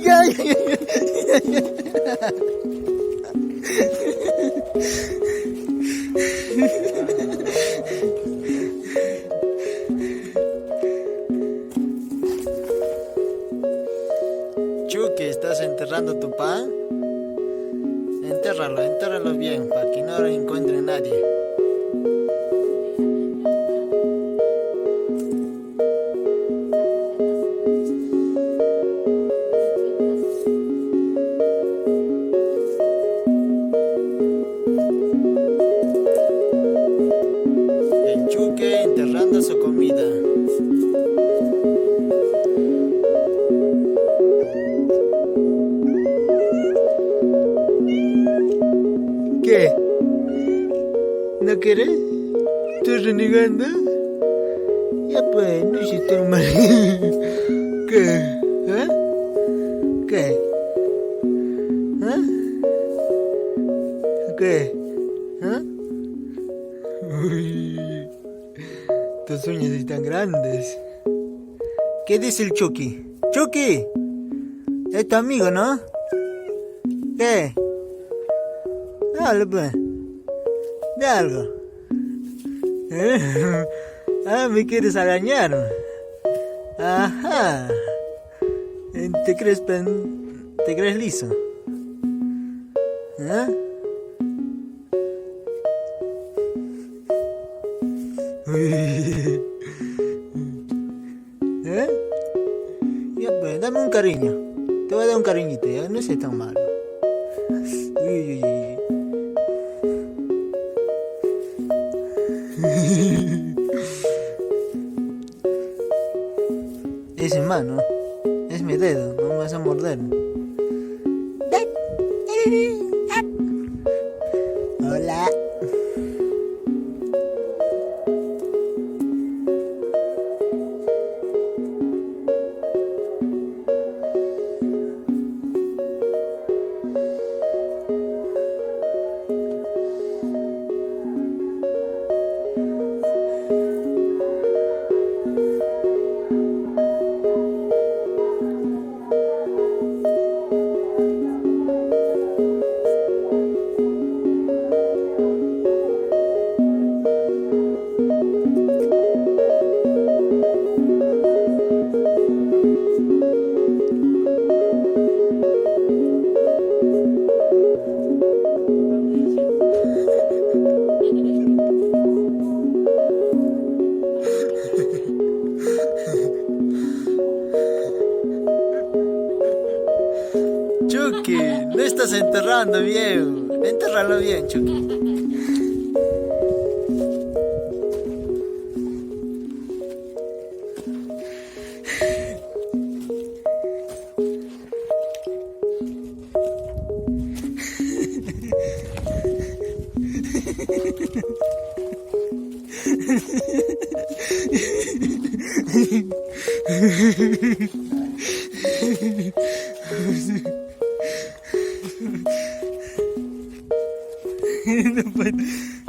Ya. Chucky, ¿estás enterrando tu pan? Entérralo bien, para que no lo encuentre nadie. El Chucky enterrando su comida. ¿Qué? ¿No quieres? ¿Estás renegando? Ya pues, no hiciste un mal. ¿Qué? ¿Eh? ¿Qué? ¿Ah? ¿Qué? ¿Ah? Uy, tus uñas están grandes. ¿Qué dice el Chucky? ¡Chucky! Es tu amigo, ¿no? ¿Qué? Dale, pues. De algo. Ah, me quieres arañar. Ajá. ¿Te crees liso? ¿Ah? ¿Eh? Ya pues, dame un cariño. Te voy a dar un cariñito, ya no seas tan malo. Uy. Es mi mano, es mi dedo, no me vas a morder. Hola. Chucky, no estás enterrando bien. Entérralo bien, Chucky.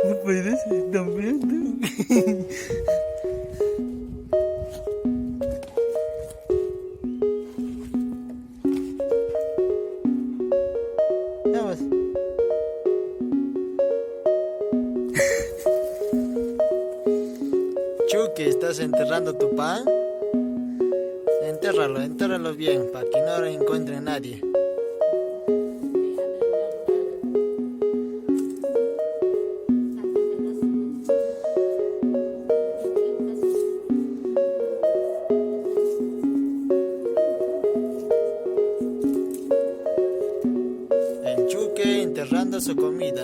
No puedes ir tan bien. Vamos. Chucky, ¿estás enterrando tu pan? Entérralo bien, para que no lo encuentre nadie. El Chucky enterrando su comida.